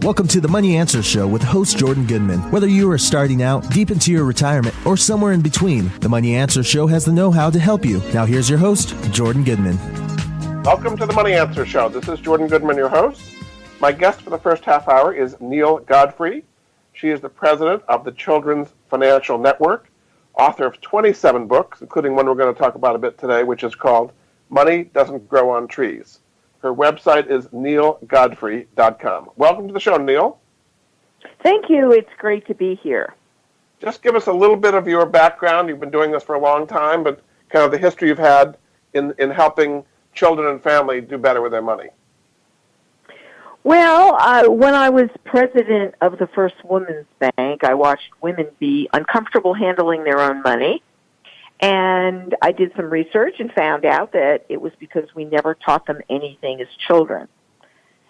Welcome to the Money Answer Show with host Jordan Goodman. Whether you are starting out, deep into your retirement, or somewhere in between, the Money Answer Show has the know-how to help you. Now here's your host, Jordan Goodman. Welcome to the Money Answer Show. This is Jordan Goodman, your host. My guest for the first half hour is Neale Godfrey. She is the president of the Children's Financial Network, author of 27 books, including one we're going to talk about a bit today, which is called Money Doesn't Grow on Trees. Her website is nealegodfrey.com. Welcome to the show, Neale. Thank you. It's great to be here. Just give us a little bit of your background. You've been doing this for a long time, but kind of the history you've had in helping children and family do better with their money. Well, when I was president of the First Women's Bank, I watched women be uncomfortable handling their own money. And I did some research and found out that it was because we never taught them anything as children.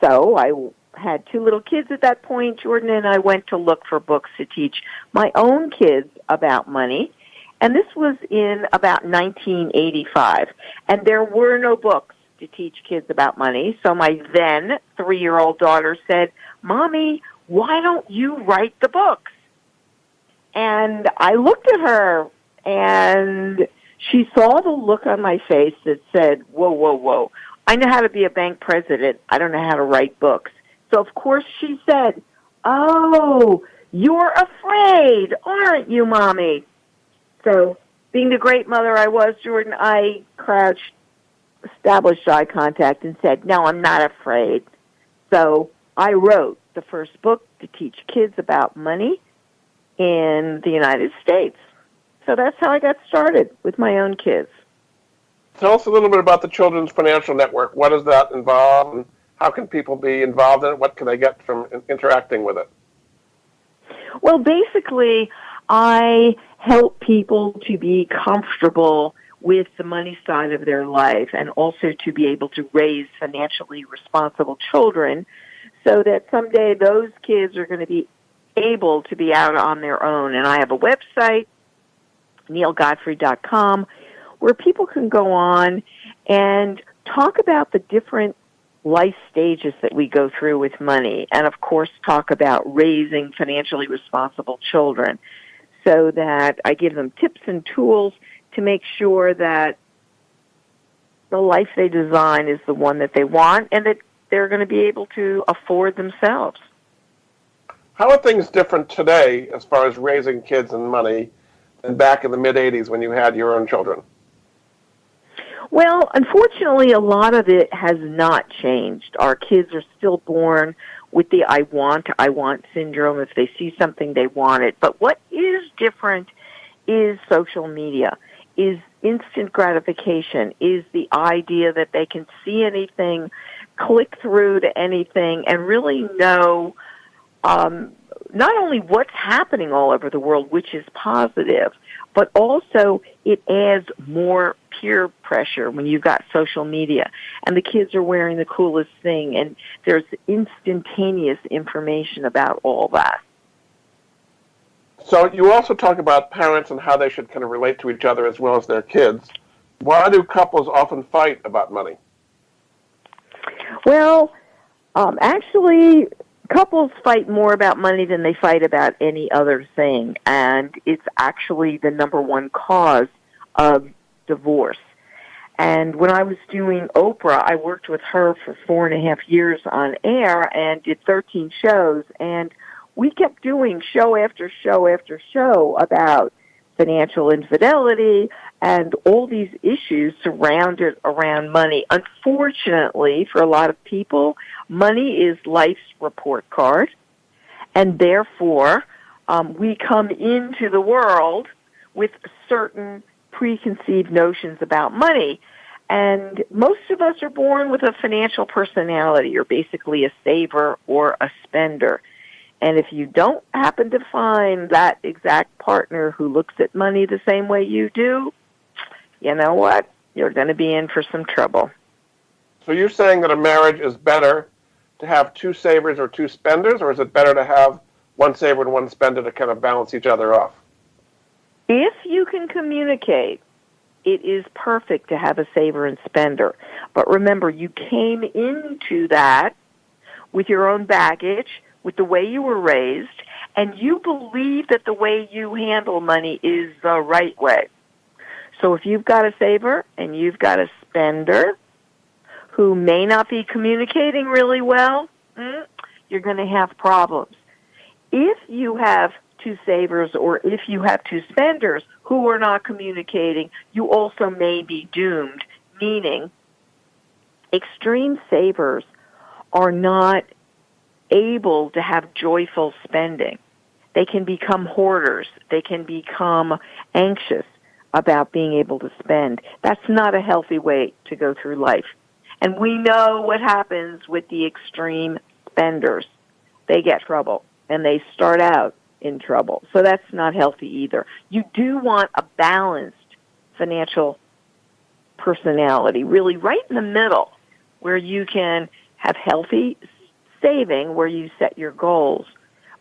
So I had two little kids at that point, Jordan, and I went to look for books to teach my own kids about money. And this was in about 1985. And there were no books to teach kids about money. So my then 3-year-old daughter said, "Mommy, why don't you write the books?" And I looked at her, and she saw the look on my face that said, whoa, whoa, whoa. I know how to be a bank president. I don't know how to write books. So, of course, she said, "Oh, you're afraid, aren't you, Mommy?" So, being the great mother I was, Jordan, I crouched, established eye contact, and said, "No, I'm not afraid." So I wrote the first book to teach kids about money in the United States. So that's how I got started with my own kids. Tell us a little bit about the Children's Financial Network. What does that involve, and how can people be involved in it? What can they get from interacting with it? Well, basically, I help people to be comfortable with the money side of their life and also to be able to raise financially responsible children so that someday those kids are going to be able to be out on their own. And I have a website, nealegodfrey.com, where people can go on and talk about the different life stages that we go through with money, and of course talk about raising financially responsible children, so that I give them tips and tools to make sure that the life they design is the one that they want and that they're going to be able to afford themselves. How are things different today as far as raising kids and money than back in the mid-'80s when you had your own children? Well, unfortunately, a lot of it has not changed. Our kids are still born with the I want syndrome if they see something they want it. But what is different is social media, is instant gratification, is the idea that they can see anything, click through to anything, and really know not only what's happening all over the world, which is positive, but also it adds more peer pressure when you've got social media and the kids are wearing the coolest thing and there's instantaneous information about all that. So you also talk about parents and how they should kind of relate to each other as well as their kids. Why do couples often fight about money? Well, actually, couples fight more about money than they fight about any other thing, and it's actually the number one cause of divorce. And when I was doing Oprah, I worked with her for 4.5 years on air and did 13 shows, and we kept doing show after show after show about financial infidelity and all these issues surrounded around money. Unfortunately, for a lot of people, money is life's report card, and therefore we come into the world with certain preconceived notions about money. And most of us are born with a financial personality. You're basically a saver or a spender. And if you don't happen to find that exact partner who looks at money the same way you do, you know what? You're going to be in for some trouble. So you're saying that a marriage is better to have two savers or two spenders, or is it better to have one saver and one spender to kind of balance each other off? If you can communicate, it is perfect to have a saver and spender. But remember, you came into that with your own baggage, with the way you were raised, and you believe that the way you handle money is the right way. So if you've got a saver and you've got a spender who may not be communicating really well, you're going to have problems. If you have two savers or if you have two spenders who are not communicating, you also may be doomed, meaning extreme savers are not able to have joyful spending. They can become hoarders. They can become anxious about being able to spend. That's not a healthy way to go through life. And we know what happens with the extreme spenders. They get trouble, and they start out in trouble. So that's not healthy either. You do want a balanced financial personality, really right in the middle, where you can have healthy saving, where you set your goals,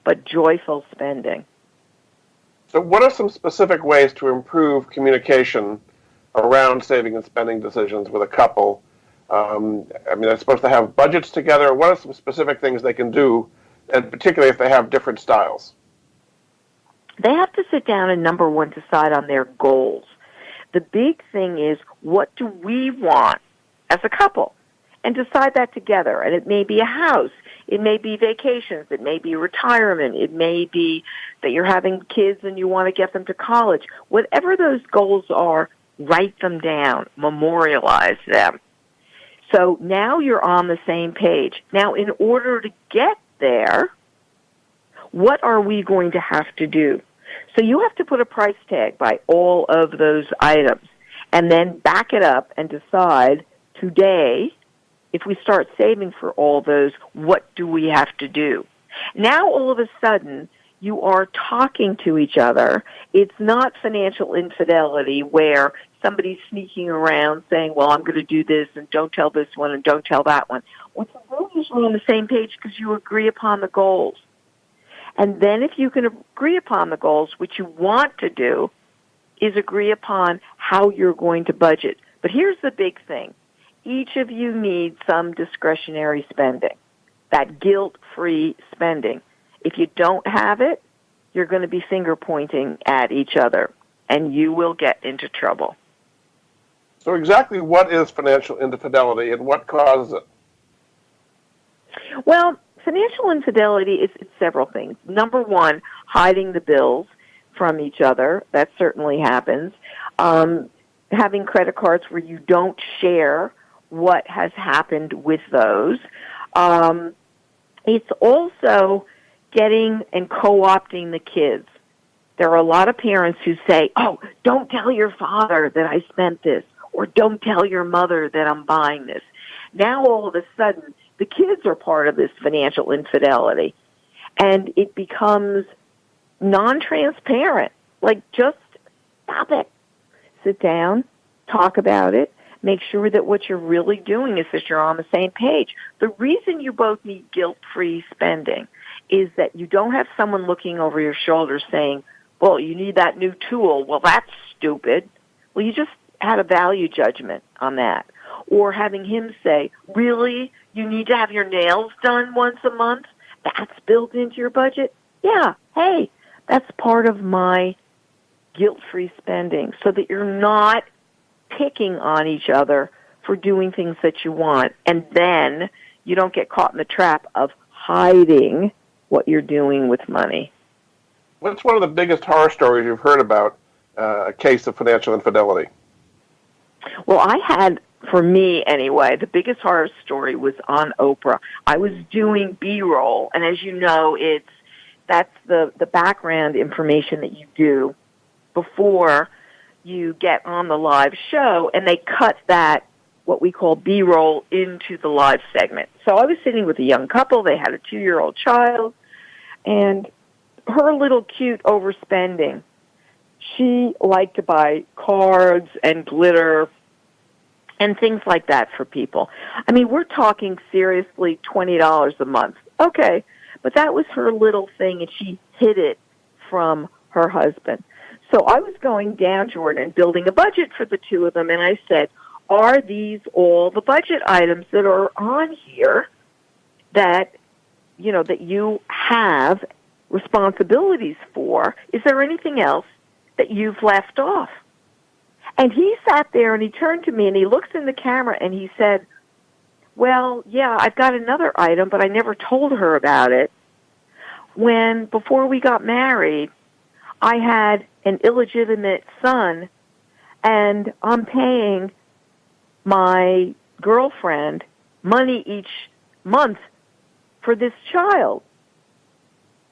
but joyful spending. So what are some specific ways to improve communication around saving and spending decisions with a couple? They're supposed to have budgets together. What are some specific things they can do, and particularly if they have different styles? They have to sit down and, number one, decide on their goals. The big thing is, what do we want as a couple? And decide that together. And it may be a house. It may be vacations. It may be retirement. It may be that you're having kids and you want to get them to college. Whatever those goals are, write them down. Memorialize them. So now you're on the same page. Now, in order to get there, what are we going to have to do? So you have to put a price tag by all of those items and then back it up and decide today, if we start saving for all those, what do we have to do? Now, all of a sudden, you are talking to each other. It's not financial infidelity where somebody's sneaking around saying, well, I'm going to do this and don't tell this one and don't tell that one. Well, you're usually on the same page because you agree upon the goals. And then if you can agree upon the goals, what you want to do is agree upon how you're going to budget. But here's the big thing. Each of you needs some discretionary spending, that guilt-free spending. If you don't have it, you're going to be finger-pointing at each other, and you will get into trouble. So exactly what is financial infidelity and what causes it? Well, financial infidelity is several things. Number one, hiding the bills from each other. That certainly happens. Having credit cards where you don't share what has happened with those. It's also getting and co-opting the kids. There are a lot of parents who say, oh, don't tell your father that I spent this, or don't tell your mother that I'm buying this. Now all of a sudden, the kids are part of this financial infidelity, and it becomes non-transparent. Like, just stop it. Sit down, talk about it, make sure that what you're really doing is that you're on the same page. The reason you both need guilt-free spending is that you don't have someone looking over your shoulder saying, well, you need that new tool. Well, that's stupid. Well, you just had a value judgment on that. Or having him say, really? You need to have your nails done once a month? That's built into your budget? Yeah, hey, that's part of my guilt-free spending, so that you're not picking on each other for doing things that you want, and then you don't get caught in the trap of hiding what you're doing with money. What's one of the biggest horror stories you've heard about a case of financial infidelity? Well, I had, for me anyway, the biggest horror story was on Oprah. I was doing B-roll, and as you know, that's the background information that you do before you get on the live show, and they cut that, what we call B-roll, into the live segment. So I was sitting with a young couple. They had a 2-year-old child, and her little cute overspending. She liked to buy cards and glitter and things like that for people. I mean, we're talking seriously $20 a month. Okay, but that was her little thing, and she hid it from her husband. So I was going down, Jordan, building a budget for the two of them, and I said, are these all the budget items that are on here that, that you have responsibilities for. Is there anything else that you've left off? And he sat there and he turned to me and he looks in the camera and he said, well, yeah, I've got another item, but I never told her about it. Before we got married, I had an illegitimate son, and I'm paying my girlfriend money each month for this child.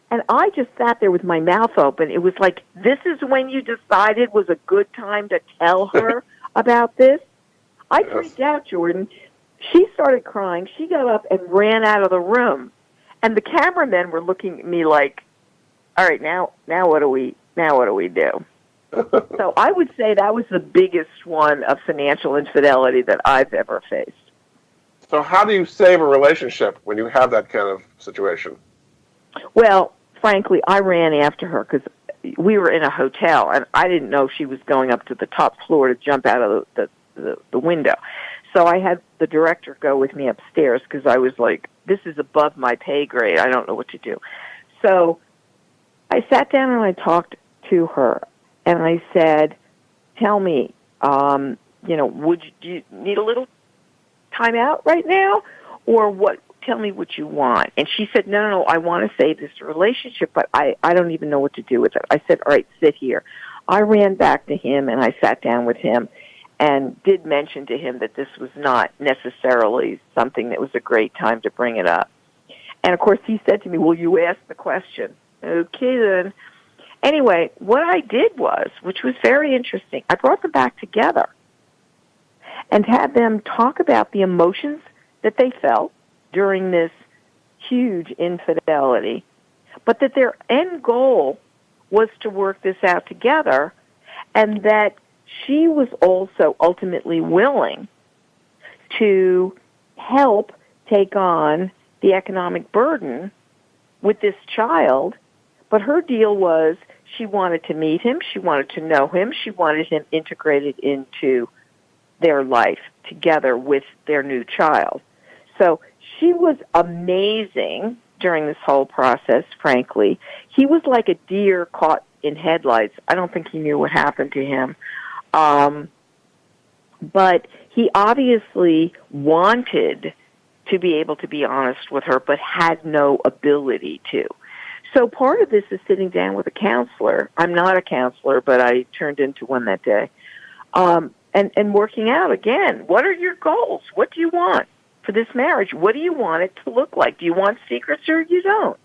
And I just sat there with my mouth open. It was like, this is when you decided was a good time to tell her about this? I freaked out, Jordan. She started crying. She got up and ran out of the room. And the cameramen were looking at me like, all right, now what do we do? So I would say that was the biggest one of financial infidelity that I've ever faced. So how do you save a relationship when you have that kind of situation? Well, frankly, I ran after her because we were in a hotel, and I didn't know she was going up to the top floor to jump out of the window. So I had the director go with me upstairs because I was like, this is above my pay grade. I don't know what to do. So I sat down and I talked to her, and I said, tell me, would you need a little time out right now, or what? Tell me what you want. And she said, no, I want to save this relationship, but I don't even know what to do with it. I said, all right, sit here. I ran back to him, and I sat down with him and did mention to him that this was not necessarily something that was a great time to bring it up. And, of course, he said to me, well, you asked the question. Okay, then. Anyway, what I did was, which was very interesting, I brought them back together and had them talk about the emotions that they felt during this huge infidelity, but that their end goal was to work this out together, and that she was also ultimately willing to help take on the economic burden with this child. But her deal was she wanted to meet him, she wanted to know him, she wanted him integrated into their life together with their new child. So she was amazing during this whole process, frankly. He was like a deer caught in headlights. I don't think he knew what happened to him. But he obviously wanted to be able to be honest with her, but had no ability to. So part of this is sitting down with a counselor. I'm not a counselor, but I turned into one that day. And working out, again, what are your goals? What do you want for this marriage? What do you want it to look like? Do you want secrets or you don't?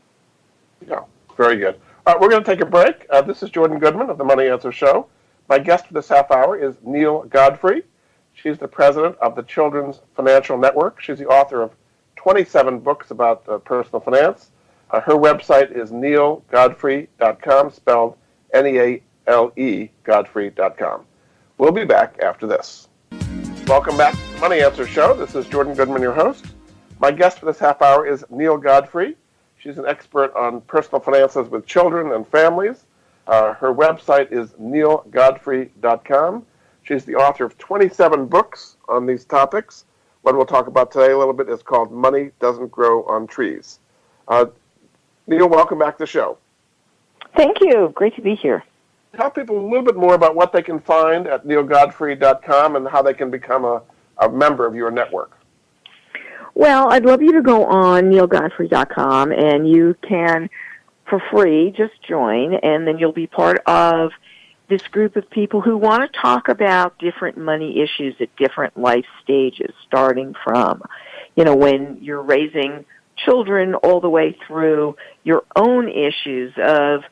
Yeah, very good. All right, we're going to take a break. This is Jordan Goodman of the Money Answer Show. My guest for this half hour is Neale Godfrey. She's the president of the Children's Financial Network. She's the author of 27 books about personal finance. Her website is nealegodfrey.com, spelled Neale, Godfrey.com. We'll be back after this. Welcome back to the Money Answer Show. This is Jordan Goodman, your host. My guest for this half hour is Neale Godfrey. She's an expert on personal finances with children and families. Her website is nealegodfrey.com. She's the author of 27 books on these topics. What we'll talk about today a little bit is called Money Doesn't Grow on Trees. Neale, welcome back to the show. Thank you. Great to be here. Tell people a little bit more about what they can find at nealegodfrey.com and how they can become a member of your network. Well, I'd love you to go on nealegodfrey.com, and you can, for free, just join, and then you'll be part of this group of people who want to talk about different money issues at different life stages, starting from, when you're raising children all the way through your own issues of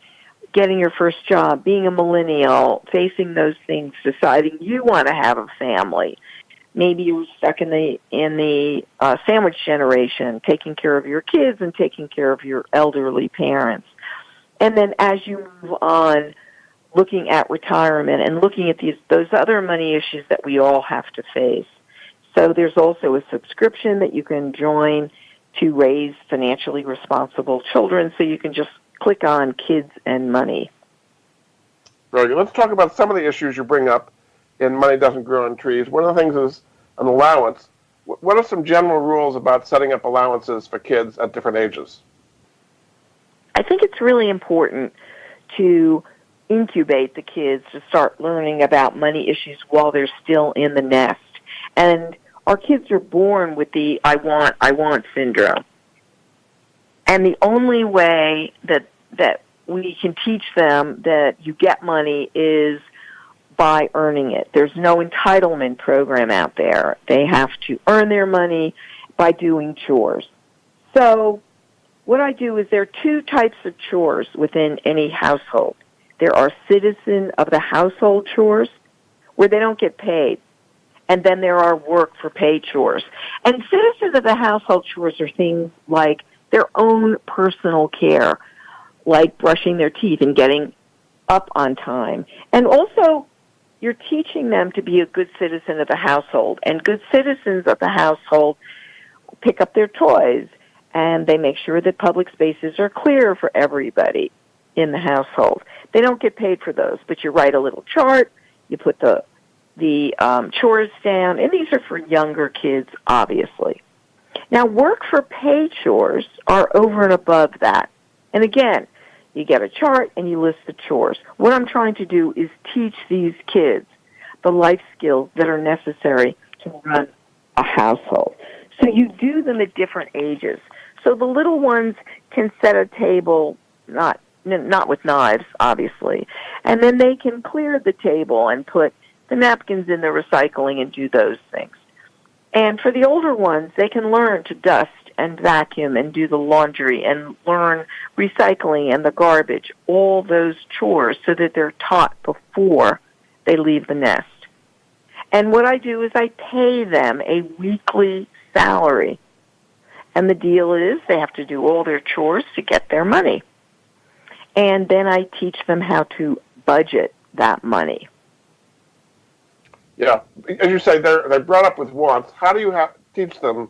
getting your first job, being a millennial, facing those things, deciding you want to have a family. Maybe you were stuck in the sandwich generation, taking care of your kids and taking care of your elderly parents. And then as you move on, looking at retirement and looking at those other money issues that we all have to face. So there's also a subscription that you can join to raise financially responsible children, so you can just click on Kids and Money. Very good. Let's talk about some of the issues you bring up in Money Doesn't Grow on Trees. One of the things is an allowance. What are some general rules about setting up allowances for kids at different ages? it's really important to incubate the kids to start learning about money issues while they're still in the nest. And our kids are born with the I want syndrome. And the only way that we can teach them that you get money is by earning it. There's no entitlement program out there. They have to earn their money by doing chores. So what I do is there are two types of chores within any household. There are citizen of the household chores where they don't get paid. And then there are work for pay chores. And citizens of the household chores are things like their own personal care, like brushing their teeth and getting up on time. And also, you're teaching them to be a good citizen of the household. And good citizens of the household pick up their toys, and they make sure that public spaces are clear for everybody in the household. They don't get paid for those, but you write a little chart, you put the chores down, and these are for younger kids, obviously. Now, work for pay chores are over and above that. And again, you get a chart and you list the chores. What I'm trying to do is teach these kids the life skills that are necessary to run a household. So you do them at different ages. So the little ones can set a table, not with knives, obviously, and then they can clear the table and put the napkins in the recycling and do those things. And for the older ones, they can learn to dust and vacuum and do the laundry and learn recycling and the garbage, all those chores, so that they're taught before they leave the nest. And what I do is I pay them a weekly salary. And the deal is they have to do all their chores to get their money. And then I teach them how to budget that money. Yeah. As you say, they're brought up with wants. How do you teach them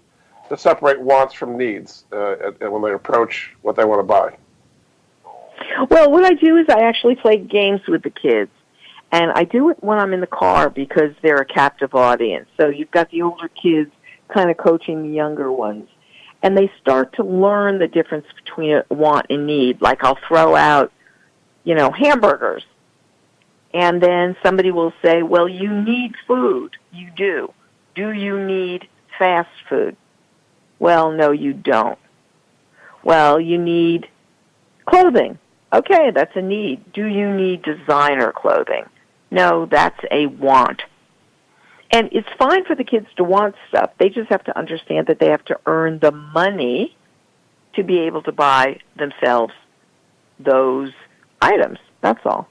to separate wants from needs when they approach what they want to buy? Well, what I do is I actually play games with the kids. And I do it when I'm in the car because they're a captive audience. So you've got the older kids kind of coaching the younger ones. And they start to learn the difference between a want and need. Like I'll throw out, hamburgers. And then somebody will say, well, you need food. You do. Do you need fast food? Well, no, you don't. Well, you need clothing. Okay, that's a need. Do you need designer clothing? No, that's a want. And it's fine for the kids to want stuff. They just have to understand that they have to earn the money to be able to buy themselves those items. That's all.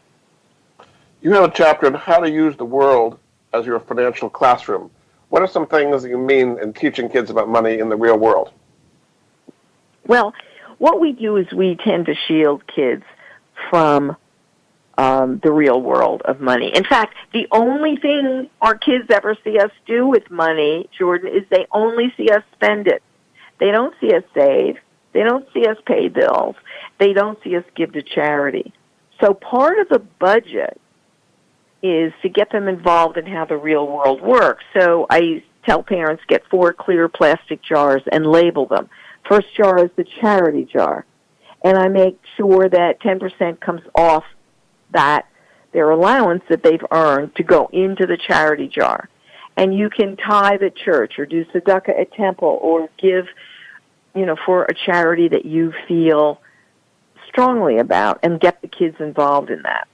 You have a chapter on how to use the world as your financial classroom. What are some things that you mean in teaching kids about money in the real world? Well, what we do is we tend to shield kids from the real world of money. In fact, the only thing our kids ever see us do with money, Jordan, is they only see us spend it. They don't see us save. They don't see us pay bills. They don't see us give to charity. So part of the budget is to get them involved in how the real world works. So I tell parents, get 4 clear plastic jars and label them. First jar is the charity jar. And I make sure that 10% comes off their allowance that they've earned to go into the charity jar. And you can tithe at church or do tzedakah at temple or give, for a charity that you feel strongly about and get the kids involved in that.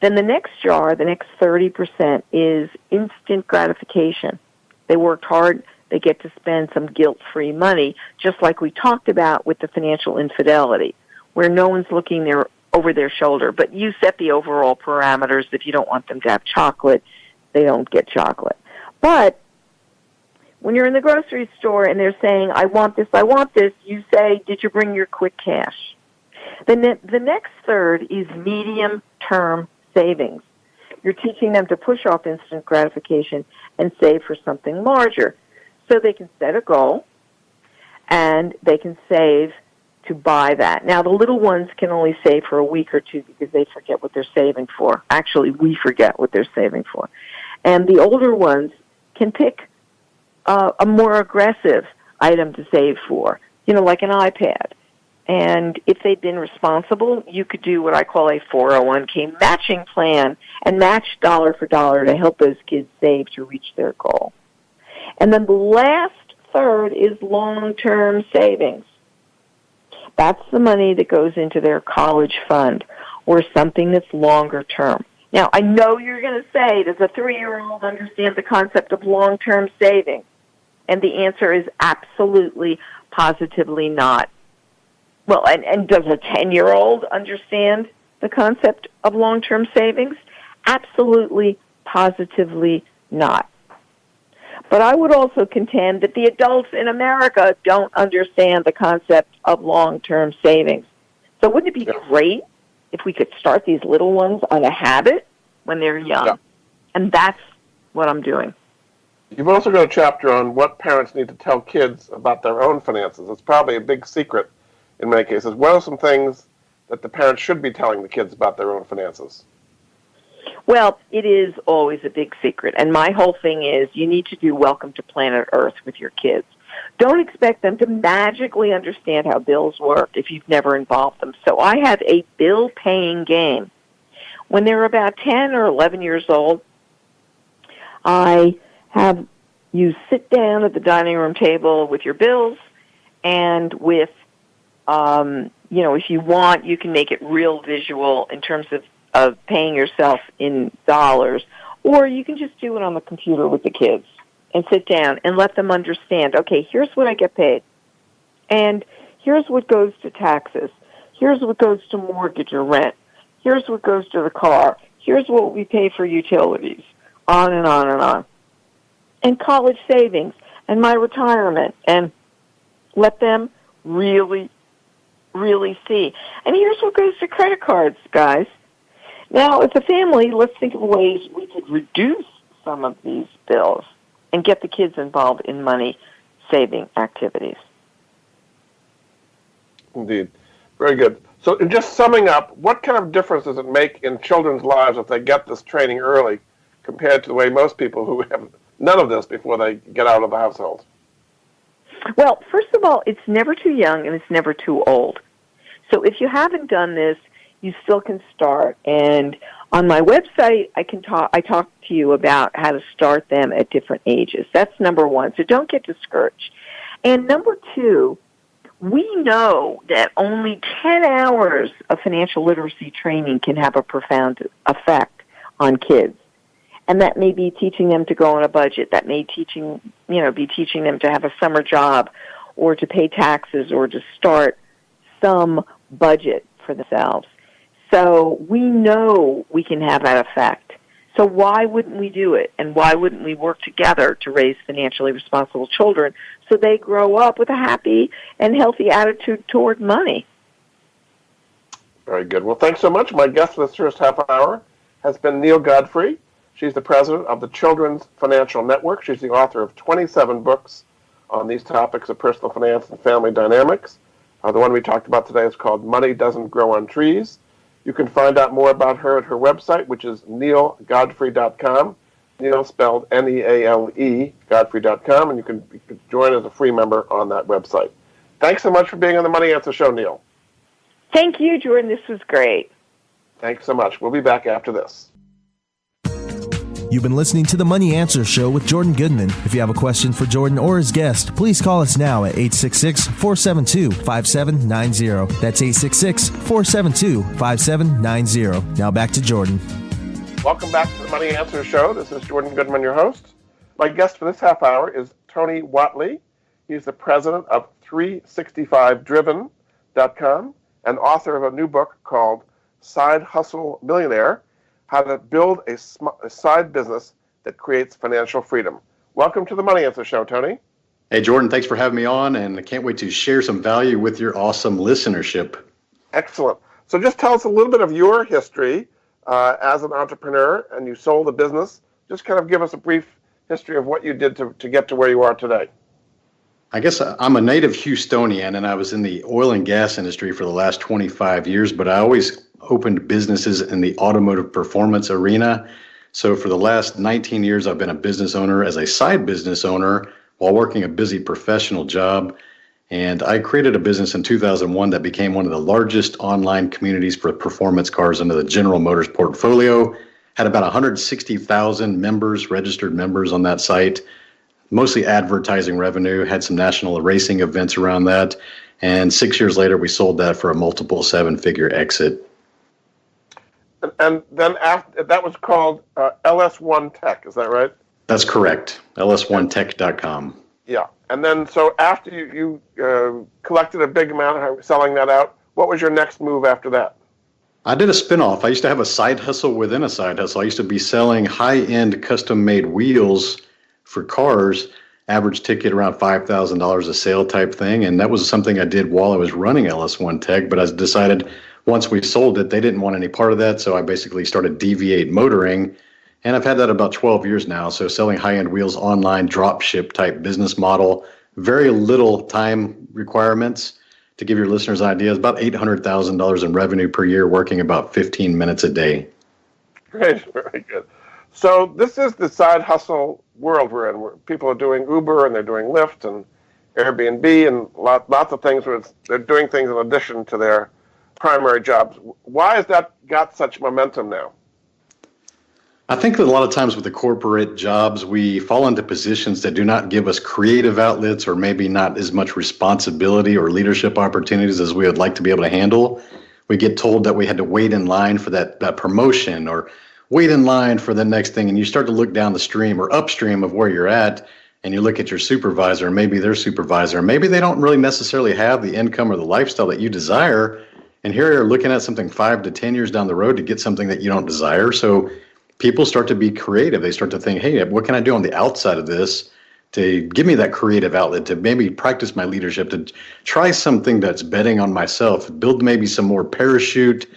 Then the next jar, the next 30%, is instant gratification. They worked hard. They get to spend some guilt-free money, just like we talked about with the financial infidelity, where no one's looking over their shoulder. But you set the overall parameters. If you don't want them to have chocolate, they don't get chocolate. But when you're in the grocery store and they're saying, I want this, you say, did you bring your quick cash? The next third is medium-term savings. You're teaching them to push off instant gratification and save for something larger. So they can set a goal and they can save to buy that. Now, the little ones can only save for a week or two because they forget what they're saving for. Actually, we forget what they're saving for. And the older ones can pick a more aggressive item to save for, like an iPad. And if they've been responsible, you could do what I call a 401k matching plan and match dollar for dollar to help those kids save to reach their goal. And then the last third is long-term savings. That's the money that goes into their college fund or something that's longer term. Now, I know you're going to say, does a 3-year-old understand the concept of long-term savings? And the answer is absolutely, positively not. Well, and does a 10-year-old understand the concept of long-term savings? Absolutely, positively not. But I would also contend that the adults in America don't understand the concept of long-term savings. So wouldn't it be great if we could start these little ones on a habit when they're young? Yeah. And that's what I'm doing. You've also got a chapter on what parents need to tell kids about their own finances. It's probably a big secret in many cases. What are some things that the parents should be telling the kids about their own finances? Well, it is always a big secret. And my whole thing is you need to do Welcome to Planet Earth with your kids. Don't expect them to magically understand how bills work if you've never involved them. So I have a bill-paying game. When they're about 10 or 11 years old, I have you sit down at the dining room table with your bills and with, if you want, you can make it real visual in terms of paying yourself in dollars, or you can just do it on the computer with the kids and sit down and let them understand, okay, here's what I get paid, and here's what goes to taxes, here's what goes to mortgage or rent, here's what goes to the car, here's what we pay for utilities, on and on and on. And college savings and my retirement, and let them really, really see. And here's what goes to credit cards, guys. Now, as a family, let's think of ways we could reduce some of these bills and get the kids involved in money-saving activities. Indeed. Very good. So just summing up, what kind of difference does it make in children's lives if they get this training early compared to the way most people who have none of this before they get out of the household? Well, first of all, it's never too young and it's never too old. So if you haven't done this, you still can start. And on my website, I talk to you about how to start them at different ages. That's number one. So don't get discouraged. And number two, we know that only 10 hours of financial literacy training can have a profound effect on kids. And that may be teaching them to go on a budget. That may be teaching them to have a summer job or to pay taxes or to start some budget for themselves. So we know we can have that effect. So why wouldn't we do it? And why wouldn't we work together to raise financially responsible children so they grow up with a happy and healthy attitude toward money? Very good. Well, thanks so much. My guest for this first half hour has been Neale Godfrey. She's the president of the Children's Financial Network. She's the author of 27 books on these topics of personal finance and family dynamics. The one we talked about today is called Money Doesn't Grow on Trees. You can find out more about her at her website, which is nealegodfrey.com. Neale spelled Neale, Godfrey.com, and you can join as a free member on that website. Thanks so much for being on the Money Answer Show, Neale. Thank you, Jordan. This was great. Thanks so much. We'll be back after this. You've been listening to the Money Answer Show with Jordan Goodman. If you have a question for Jordan or his guest, please call us now at 866-472-5790. That's 866-472-5790. Now back to Jordan. Welcome back to the Money Answer Show. This is Jordan Goodman, your host. My guest for this half hour is Tony Whatley. He's the president of 365driven.com and author of a new book called Side Hustle Millionaire: How to Build a Side Business That Creates Financial Freedom. Welcome to the Money Answer Show, Tony. Hey, Jordan, thanks for having me on, and I can't wait to share some value with your awesome listenership. Excellent. So just tell us a little bit of your history as an entrepreneur, and you sold a business. Just kind of give us a brief history of what you did to get to where you are today. I guess I'm a native Houstonian, and I was in the oil and gas industry for the last 25 years, but I always opened businesses in the automotive performance arena. So for the last 19 years, I've been a business owner as a side business owner while working a busy professional job. And I created a business in 2001 that became one of the largest online communities for performance cars under the General Motors portfolio. Had about 160,000 members, registered members on that site, mostly advertising revenue, had some national racing events around that. And 6 years later, we sold that for a multiple seven-figure exit. And then after that was called LS1 Tech, is that right? That's correct. ls1tech.com. Yeah. And then so after you collected a big amount of selling that out, what was your next move after that? I did a spinoff. I used to have a side hustle within a side hustle. I used to be selling high-end custom-made wheels for cars, average ticket around $5,000 a sale type thing. And that was something I did while I was running LS1 Tech. But I decided once we sold it, they didn't want any part of that. So I basically started Deviate Motoring. And I've had that about 12 years now. So selling high-end wheels online, drop ship type business model, very little time requirements. To give your listeners ideas, about $800,000 in revenue per year, working about 15 minutes a day. Great, very good. So this is the side hustle world we're in, where people are doing Uber and they're doing Lyft and Airbnb and lots of things where they're doing things in addition to their primary jobs. Why has that got such momentum now? I think that a lot of times with the corporate jobs, we fall into positions that do not give us creative outlets or maybe not as much responsibility or leadership opportunities as we would like to be able to handle. We get told that we had to wait in line for that promotion or wait in line for the next thing. And you start to look down the stream or upstream of where you're at, and you look at your supervisor, maybe their supervisor, maybe they don't really necessarily have the income or the lifestyle that you desire. And here you're looking at something 5 to 10 years down the road to get something that you don't desire. So people start to be creative. They start to think, hey, what can I do on the outside of this to give me that creative outlet, to maybe practice my leadership, to try something that's betting on myself, build maybe some more parachute,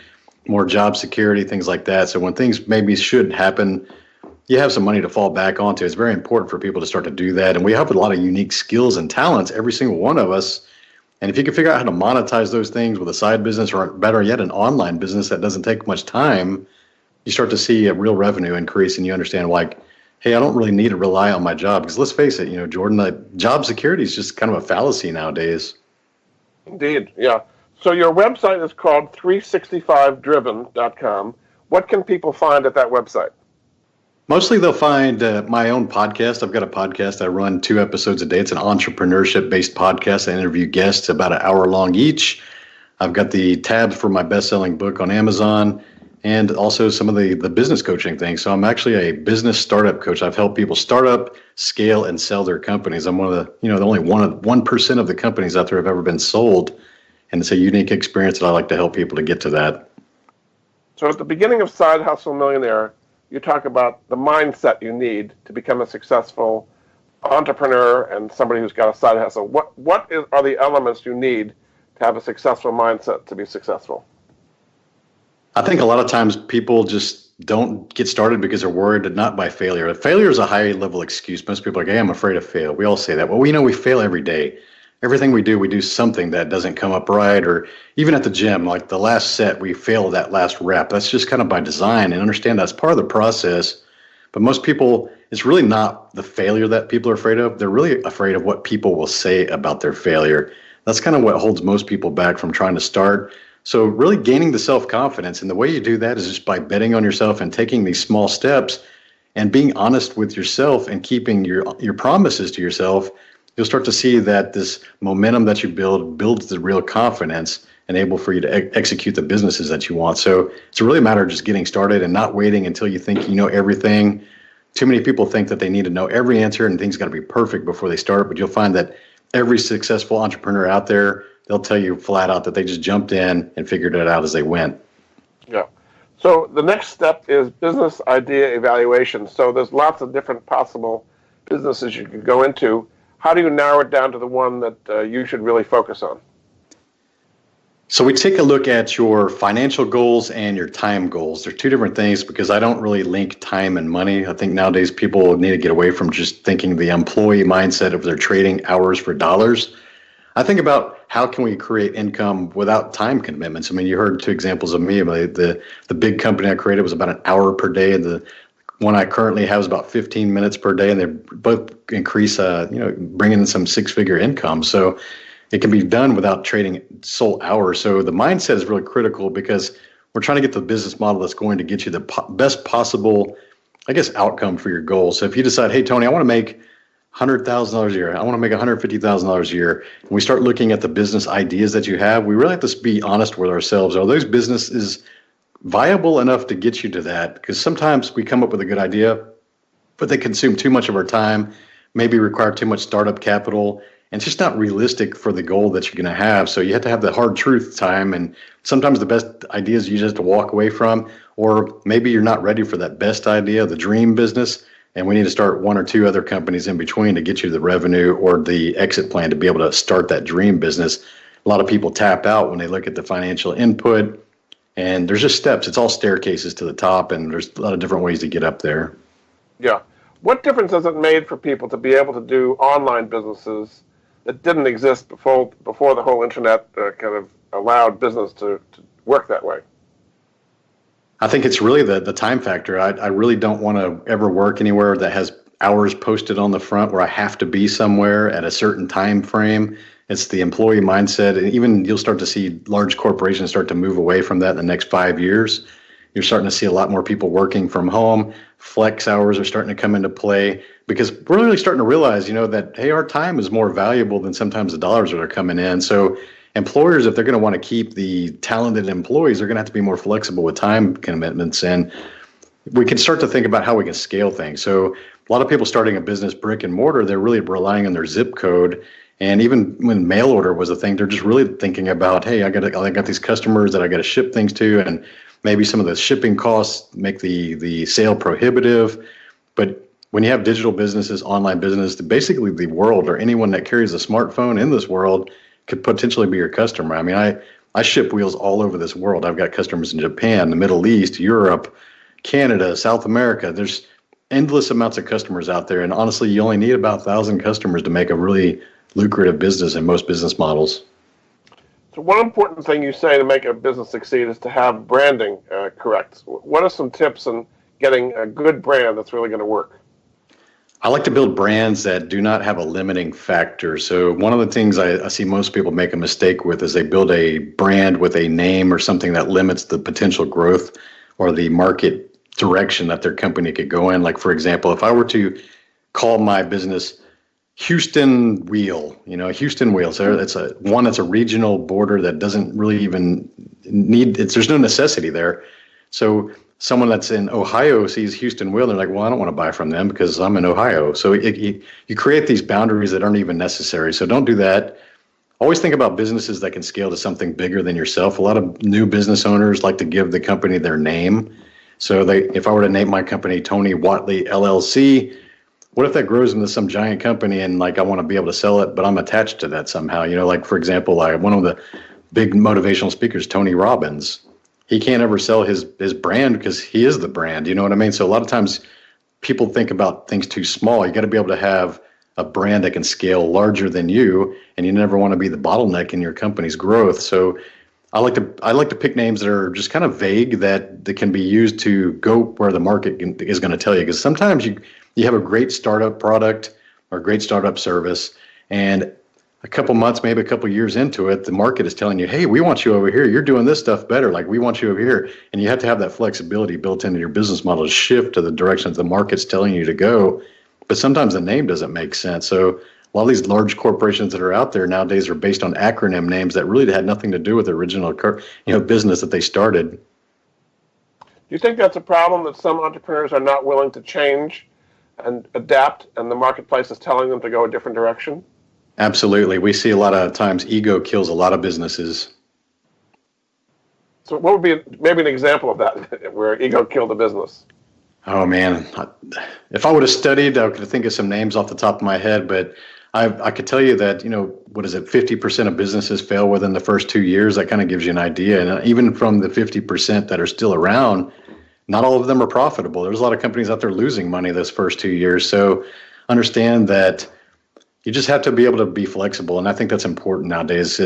more job security, things like that. So when things maybe should happen, you have some money to fall back onto. It's very important for people to start to do that. And we have a lot of unique skills and talents, every single one of us. And if you can figure out how to monetize those things with a side business, or better yet, an online business that doesn't take much time, you start to see a real revenue increase, and you understand, like, hey, I don't really need to rely on my job. Because let's face it, Jordan, job security is just kind of a fallacy nowadays. Indeed, yeah. So your website is called 365driven.com. What can people find at that website? Mostly they'll find my own podcast. I've got a podcast. I run 2 episodes a day. It's an entrepreneurship-based podcast. I interview guests about an hour long each. I've got the tabs for my best-selling book on Amazon, and also some of the business coaching things. So I'm actually a business startup coach. I've helped people start up, scale, and sell their companies. I'm one of the, the only 1% of the companies out there have ever been sold. And it's a unique experience that I like to help people to get to that. So at the beginning of Side Hustle Millionaire, you talk about the mindset you need to become a successful entrepreneur and somebody who's got a side hustle. What are the elements you need to have a successful mindset to be successful? I think a lot of times people just don't get started because they're worried not by failure. Failure is a high-level excuse. Most people are like, hey, I'm afraid to fail. We all say that. Well, we know we fail every day. Everything we do something that doesn't come up right, or even at the gym, like the last set, we failed that last rep. That's just kind of by design, and understand that's part of the process. But most people, it's really not the failure that people are afraid of. They're really afraid of what people will say about their failure. That's kind of what holds most people back from trying to start. So really gaining the self-confidence, and the way you do that is just by betting on yourself and taking these small steps and being honest with yourself and keeping your promises to yourself. You'll start to see that this momentum that you builds the real confidence and able for you to execute the businesses that you want. So it's really a matter of just getting started and not waiting until you think you know everything. Too many people think that they need to know every answer and things got to be perfect before they start, but you'll find that every successful entrepreneur out there, they'll tell you flat out that they just jumped in and figured it out as they went. Yeah. So the next step is business idea evaluation. So there's lots of different possible businesses you could go into. How do you narrow it down to the one that you should really focus on? So we take a look at your financial goals and your time goals. They're 2 different things because I don't really link time and money. I think nowadays people need to get away from just thinking the employee mindset of their trading hours for dollars. I think about how can we create income without time commitments. I mean, you heard 2 examples of me. The big company I created was about an hour per day, and the one I currently have is about 15 minutes per day, and they both increase, bringing in some 6-figure income. So it can be done without trading soul hours. So the mindset is really critical because we're trying to get the business model that's going to get you the best possible, I guess, outcome for your goals. So if you decide, hey, Tony, I want to make $100,000 a year. I want to make $150,000 a year. And we start looking at the business ideas that you have. We really have to be honest with ourselves. Are those businesses viable enough to get you to that? Because sometimes we come up with a good idea, but they consume too much of our time, maybe require too much startup capital, and it's just not realistic for the goal that you're going to have. So you have to have the hard truth time. And sometimes the best ideas you just have to walk away from, or maybe you're not ready for that best idea, the dream business. And we need to start one or two other companies in between to get you the revenue or the exit plan to be able to start that dream business. A lot of people tap out when they look at the financial input, and there's just steps. It's all staircases to the top, and there's a lot of different ways to get up there. Yeah. What difference has it made for people to be able to do online businesses that didn't exist before the whole internet kind of allowed business to work that way? I think it's really the time factor. I really don't want to ever work anywhere that has hours posted on the front where I have to be somewhere at a certain time frame. It's the employee mindset. And even you'll start to see large corporations start to move away from that in the next 5 years. You're starting to see a lot more people working from home. Flex hours are starting to come into play because we're really starting to realize, that, hey, our time is more valuable than sometimes the dollars that are coming in. So employers, if they're going to want to keep the talented employees, they're going to have to be more flexible with time commitments. And we can start to think about how we can scale things. So a lot of people starting a business brick and mortar, they're really relying on their zip code. And even when mail order was a thing, they're just really thinking about, hey, I got these customers that I got to ship things to, and maybe some of the shipping costs make the sale prohibitive. But when you have digital businesses, online business, basically the world or anyone that carries a smartphone in this world could potentially be your customer. I mean, I ship wheels all over this world. I've got customers in Japan, the Middle East, Europe, Canada, South America. There's endless amounts of customers out there. And honestly, you only need about 1,000 customers to make a really lucrative business in most business models. So one important thing you say to make a business succeed is to have branding correct. What are some tips in getting a good brand that's really going to work? I like to build brands that do not have a limiting factor. So one of the things I see most people make a mistake with is they build a brand with a name or something that limits the potential growth or the market direction that their company could go in. Like, for example, if I were to call my business Houston Wheel, Houston Wheel. So it's that's a regional border that doesn't really even there's no necessity there. So someone that's in Ohio sees Houston Wheel, they're like, well, I don't want to buy from them because I'm in Ohio. So you create these boundaries that aren't even necessary. So don't do that. Always think about businesses that can scale to something bigger than yourself. A lot of new business owners like to give the company their name. So if I were to name my company Tony Whatley LLC, what if that grows into some giant company and I want to be able to sell it, but I'm attached to that somehow? For example, one of the big motivational speakers, Tony Robbins, he can't ever sell his brand because he is the brand. You know what I mean? So a lot of times people think about things too small. You got to be able to have a brand that can scale larger than you, and you never want to be the bottleneck in your company's growth. So I like to pick names that are just kind of vague that can be used to go where the market is going to tell you. Because sometimes you have a great startup product or a great startup service, and a couple months, maybe a couple years into it, the market is telling you, hey, we want you over here. You're doing this stuff better. We want you over here. And you have to have that flexibility built into your business model to shift to the direction that the market's telling you to go. But sometimes the name doesn't make sense. So a lot of these large corporations that are out there nowadays are based on acronym names that really had nothing to do with the original business that they started. Do you think that's a problem, that some entrepreneurs are not willing to change and adapt, and the marketplace is telling them to go a different direction? Absolutely. We see a lot of times ego kills a lot of businesses. So what would be maybe an example of that, where ego killed a business? Oh, man. If I would have studied, I could think of some names off the top of my head, but I could tell you that, 50% of businesses fail within the first 2 years. That kind of gives you an idea. And even from the 50% that are still around, not all of them are profitable. There's a lot of companies out there losing money those first 2 years. So understand that you just have to be able to be flexible. And I think that's important nowadays.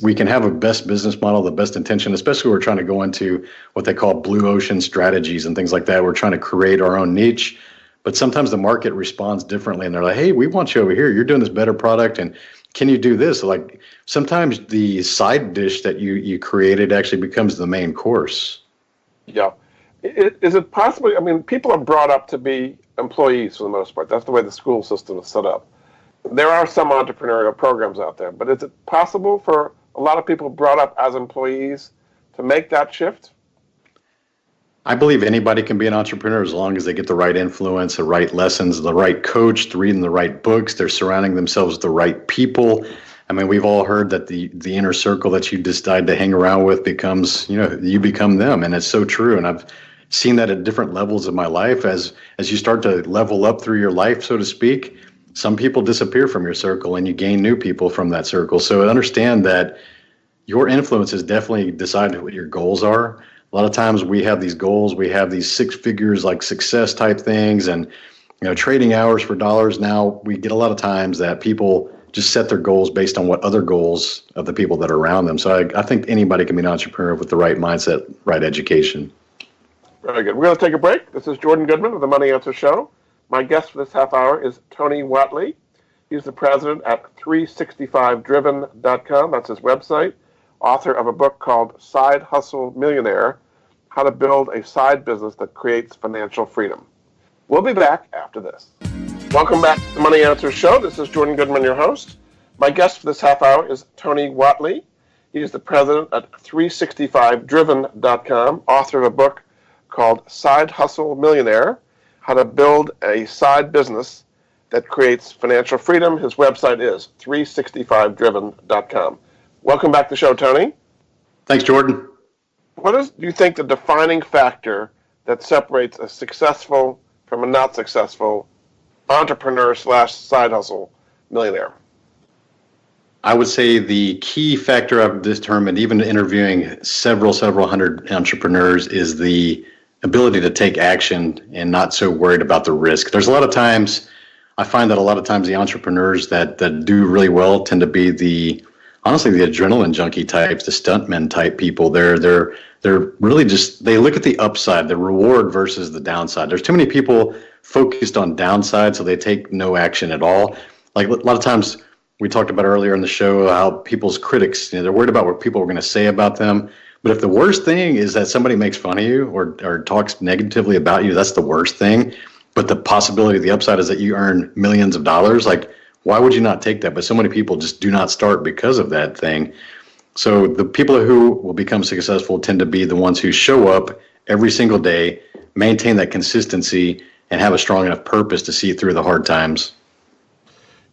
We can have a best business model, the best intention, especially when we're trying to go into what they call blue ocean strategies and things like that. We're trying to create our own niche, but sometimes the market responds differently and they're like, hey, we want you over here. You're doing this better product. And can you do this? Like sometimes the side dish that you created actually becomes the main course. Yeah. Is it possible? I mean, people are brought up to be employees for the most part. That's the way the school system is set up. There are some entrepreneurial programs out there, but is it possible for a lot of people brought up as employees to make that shift? I believe anybody can be an entrepreneur as long as they get the right influence, the right lessons, the right coach, reading the right books, they're surrounding themselves with the right people. I mean, we've all heard that the inner circle that you decide to hang around with becomes, you become them. And it's so true. And I've seen that at different levels of my life. As you start to level up through your life, so to speak, some people disappear from your circle and you gain new people from that circle. So understand that your influence is definitely decided what your goals are. A lot of times we have these goals, we have these six figures like success type things and trading hours for dollars. Now we get a lot of times that people just set their goals based on what other goals of the people that are around them. So I think anybody can be an entrepreneur with the right mindset, right education. Very good. We're going to take a break. This is Jordan Goodman of the Money Answer Show. My guest for this half hour is Tony Whatley. He's the president at 365driven.com. That's his website. Author of a book called Side Hustle Millionaire, How to Build a Side Business That Creates Financial Freedom. We'll be back after this. Welcome back to the Money Answer Show. This is Jordan Goodman, your host. My guest for this half hour is Tony Whatley. He is the president at 365driven.com, author of a book called Side Hustle Millionaire, How to Build a Side Business That Creates Financial Freedom. His website is 365driven.com. Welcome back to the show, Tony. Thanks, Jordan. What do you think the defining factor that separates a successful from a not successful entrepreneur / side hustle millionaire? I would say the key factor I've determined, even interviewing several hundred entrepreneurs, is the ability to take action and not so worried about the risk. There's a lot of times, I find that a lot of times the entrepreneurs that do really well tend to be honestly the adrenaline junkie types, the stuntmen type people. They're really just, they look at the upside, the reward versus the downside. There's too many people focused on downside, so they take no action at all. Like a lot of times we talked about earlier in the show how people's critics, they're worried about what people are going to say about them. But if the worst thing is that somebody makes fun of you or talks negatively about you, that's the worst thing. But the possibility of the upside is that you earn millions of dollars. Like, why would you not take that? But so many people just do not start because of that thing. So the people who will become successful tend to be the ones who show up every single day, maintain that consistency, and have a strong enough purpose to see through the hard times.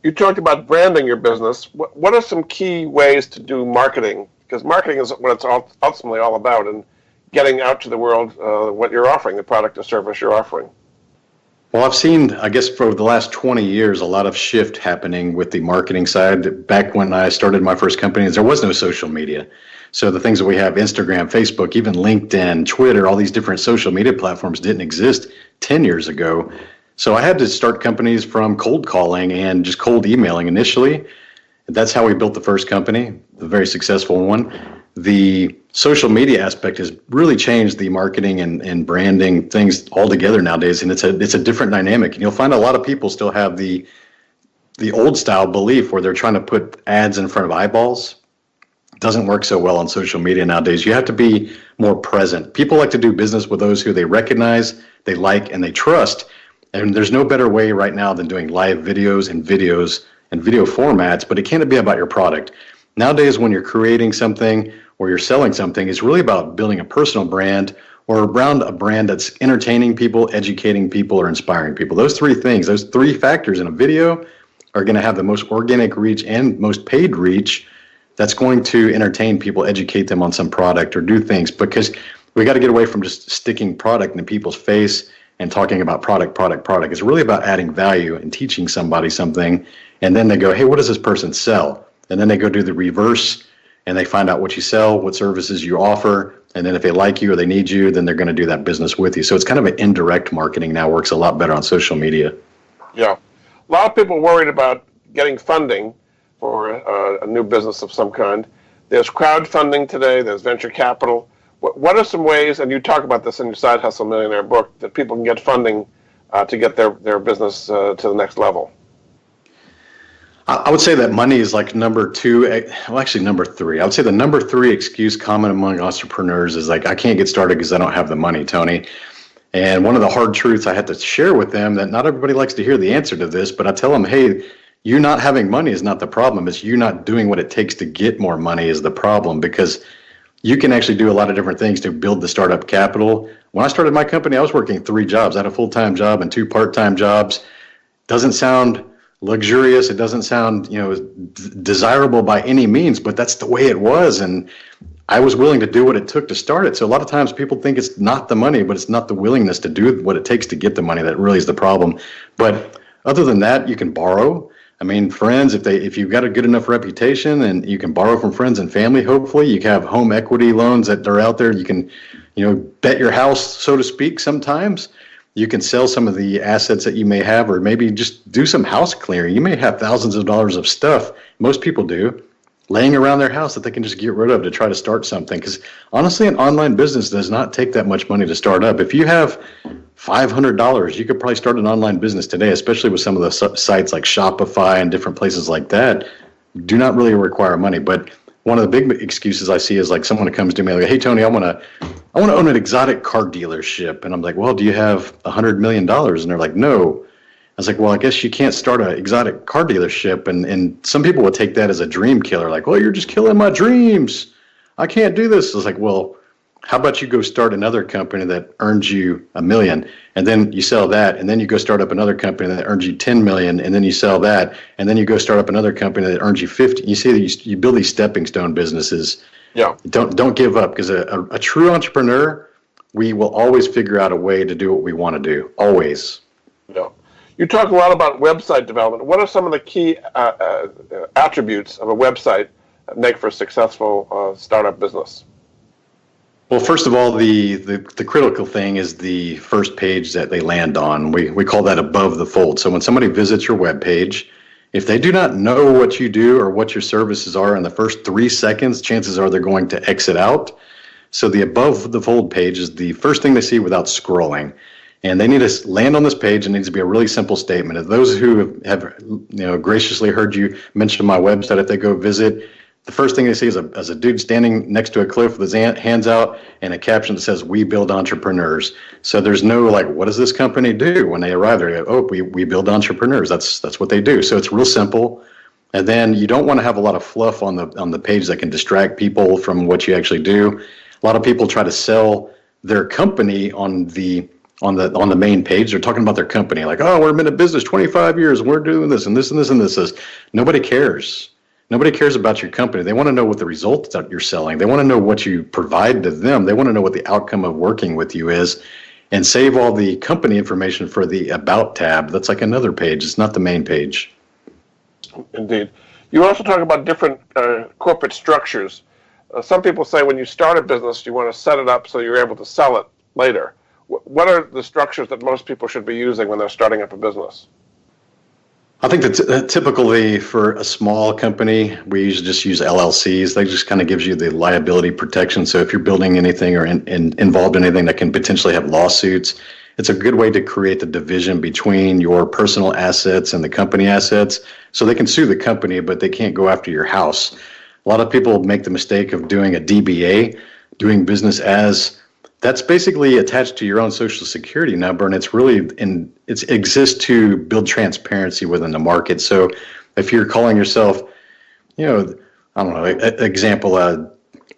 You talked about branding your business. What are some key ways to do marketing? Because marketing is what it's ultimately all about, and getting out to the world what you're offering, the product or service you're offering. Well, I've seen, I guess, for the last 20 years, a lot of shift happening with the marketing side. Back when I started my first company, there was no social media. So the things that we have, Instagram, Facebook, even LinkedIn, Twitter, all these different social media platforms didn't exist 10 years ago. So I had to start companies from cold calling and just cold emailing initially. That's how we built the first company, the very successful one. The social media aspect has really changed the marketing and branding things altogether nowadays, and it's a different dynamic. And you'll find a lot of people still have the old style belief where they're trying to put ads in front of eyeballs. It doesn't work so well on social media nowadays. You have to be more present. People like to do business with those who they recognize, they like, and they trust. And there's no better way right now than doing live videos and video formats, but it can't be about your product. Nowadays, when you're creating something or you're selling something, it's really about building a personal brand or around a brand that's entertaining people, educating people, or inspiring people. Those three things, those three factors in a video are going to have the most organic reach and most paid reach that's going to entertain people, educate them on some product or do things, because we got to get away from just sticking product in people's face and talking about product. It's really about adding value and teaching somebody something, and then they go, hey, what does this person sell? And then they go do the reverse, and they find out what you sell, what services you offer, and then if they like you or they need you, then they're going to do that business with you. So it's kind of an indirect marketing now, works a lot better on social media. Yeah. A lot of people worried about getting funding for a new business of some kind. There's crowdfunding today, there's venture capital. What are some ways, and you talk about this in your Side Hustle Millionaire book, that people can get funding to get their business to the next level? I would say that money is like number two, well, actually number three. I would say the number three excuse common among entrepreneurs is like, I can't get started because I don't have the money, Tony. And one of the hard truths I had to share with them, that not everybody likes to hear the answer to this, but I tell them, hey, you not having money is not the problem. It's you not doing what it takes to get more money is the problem, because you can actually do a lot of different things to build the startup capital. When I started my company, I was working 3 jobs. I had a full-time job and 2 part-time jobs. Doesn't sound luxurious. It doesn't sound, desirable by any means, but that's the way it was. And I was willing to do what it took to start it. So a lot of times people think it's not the money, but it's not the willingness to do what it takes to get the money that really is the problem. But other than that, you can borrow. I mean, friends, if you've got a good enough reputation and you can borrow from friends and family, hopefully you can have home equity loans that are out there. You can, bet your house, so to speak, sometimes. You can sell some of the assets that you may have, or maybe just do some house clearing. You may have thousands of dollars of stuff, most people do, laying around their house that they can just get rid of to try to start something. Because honestly, an online business does not take that much money to start up. If you have $500, you could probably start an online business today, especially with some of the sites like Shopify and different places like that. Do not really require money. But one of the big excuses I see is like someone who comes to me like, hey, Tony, I want to own an exotic car dealership. And I'm like, well, do you have $100 million? And they're like, no. I was like, well, I guess you can't start an exotic car dealership. And some people would take that as a dream killer. Like, well, you're just killing my dreams. I can't do this. I was like, well, how about you go start another company that earns you $1 million, and then you sell that, and then you go start up another company that earns you $10 million, and then you sell that, and then you go start up another company that earns you 50. You see that you build these stepping stone businesses. Yeah. Don't give up, because a true entrepreneur, we will always figure out a way to do what we want to do. Always. Yeah. You talk a lot about website development. What are some of the key attributes of a website that make for a successful startup business? Well, first of all, the critical thing is the first page that they land on. We call that above the fold. So when somebody visits your web page, if they do not know what you do or what your services are in the first 3 seconds, chances are they're going to exit out. So the above the fold page is the first thing they see without scrolling. And they need to land on this page. It needs to be a really simple statement. If those who have graciously heard you mention my website, if they go visit, the first thing they see is a dude standing next to a cliff with his hands out and a caption that says, "We build entrepreneurs." So there's no like, what does this company do? When they arrive there, they go, oh, we build entrepreneurs. That's what they do. So it's real simple. And then you don't want to have a lot of fluff on the page that can distract people from what you actually do. A lot of people try to sell their company on the main page. They're talking about their company, like, oh, we've been in business 25 years, and we're doing this and this and this and this. Nobody cares. Nobody cares about your company. They want to know what the results that you're selling. They want to know what you provide to them. They want to know what the outcome of working with you is, and save all the company information for the About tab. That's like another page. It's not the main page. Indeed. You also talk about different corporate structures. Some people say when you start a business, you want to set it up so you're able to sell it later. What are the structures that most people should be using when they're starting up a business? I think that typically for a small company, we usually just use LLCs. They just kind of gives you the liability protection. So if you're building anything or involved in anything that can potentially have lawsuits, it's a good way to create the division between your personal assets and the company assets. So they can sue the company, but they can't go after your house. A lot of people make the mistake of doing a DBA, doing business as. That's basically attached to your own social security number, and it's really it exists to build transparency within the market. So if you're calling yourself, I don't know, example,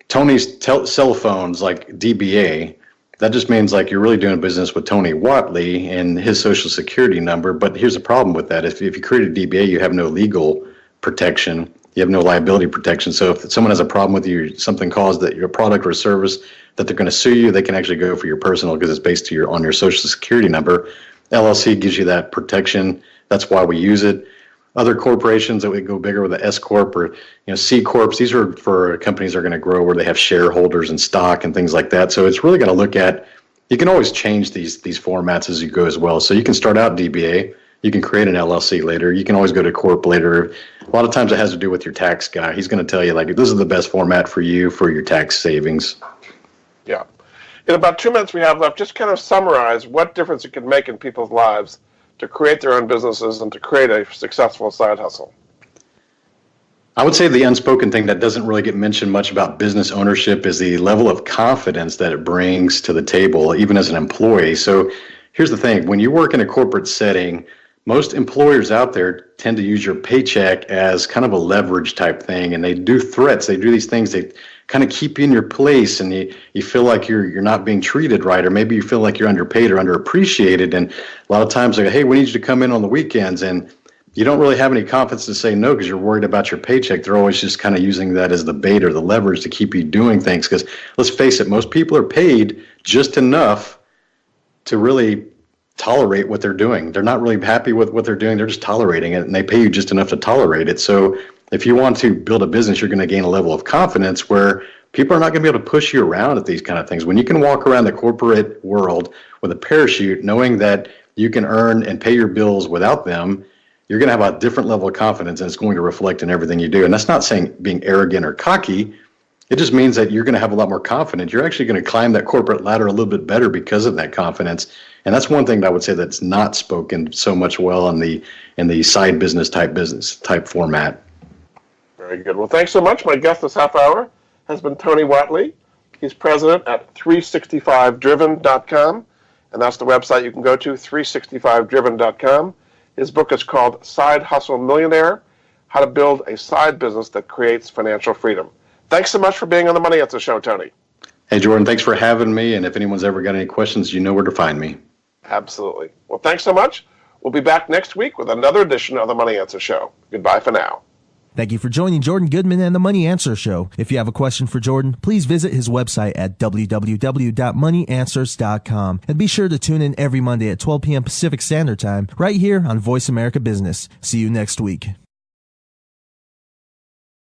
Tony's cell phones, like DBA, that just means like you're really doing business with Tony Whatley and his social security number. But here's the problem with that. If you create a DBA, you have no legal protection. You have no liability protection. So if someone has a problem with you, something caused that your product or service that they're going to sue you, they can actually go for your personal because it's based on your social security number. LLC gives you that protection. That's why we use it. Other corporations that we go bigger with the S Corp or C Corps, these are for companies that are going to grow where they have shareholders and stock and things like that. So it's really going to look at, you can always change these formats as you go as well. So you can start out DBA. You can create an LLC later. You can always go to Corp later. A lot of times it has to do with your tax guy. He's going to tell you, like, this is the best format for you for your tax savings. Yeah. In about 2 minutes we have left, just kind of summarize what difference it can make in people's lives to create their own businesses and to create a successful side hustle. I would say the unspoken thing that doesn't really get mentioned much about business ownership is the level of confidence that it brings to the table, even as an employee. So here's the thing. When you work in a corporate setting, most employers out there tend to use your paycheck as kind of a leverage type thing, and they do threats. They do these things. They kind of keep you in your place, and you feel like you're not being treated right, or maybe you feel like you're underpaid or underappreciated. And a lot of times they go, hey, we need you to come in on the weekends, and you don't really have any confidence to say no because you're worried about your paycheck. They're always just kind of using that as the bait or the leverage to keep you doing things. Because let's face it, most people are paid just enough to really tolerate what they're doing. They're not really happy with what they're doing. They're just tolerating it, and they pay you just enough to tolerate it. So if you want to build a business, you're going to gain a level of confidence where people are not going to be able to push you around at these kind of things. When you can walk around the corporate world with a parachute, knowing that you can earn and pay your bills without them, you're going to have a different level of confidence, and it's going to reflect in everything you do. And that's not saying being arrogant or cocky. It just means that you're going to have a lot more confidence. You're actually going to climb that corporate ladder a little bit better because of that confidence. And that's one thing that I would say that's not spoken so much well in the side business type format. Very good. Well, thanks so much. My guest this half hour has been Tony Whatley. He's president at 365driven.com, and that's the website you can go to, 365driven.com. His book is called Side Hustle Millionaire, How to Build a Side Business That Creates Financial Freedom. Thanks so much for being on the Money Answer Show, Tony. Hey, Jordan, thanks for having me. And if anyone's ever got any questions, you know where to find me. Absolutely. Well, thanks so much. We'll be back next week with another edition of the Money Answer Show. Goodbye for now. Thank you for joining Jordan Goodman and the Money Answer Show. If you have a question for Jordan, please visit his website at www.moneyanswers.com. And be sure to tune in every Monday at 12 p.m. Pacific Standard Time right here on Voice America Business. See you next week.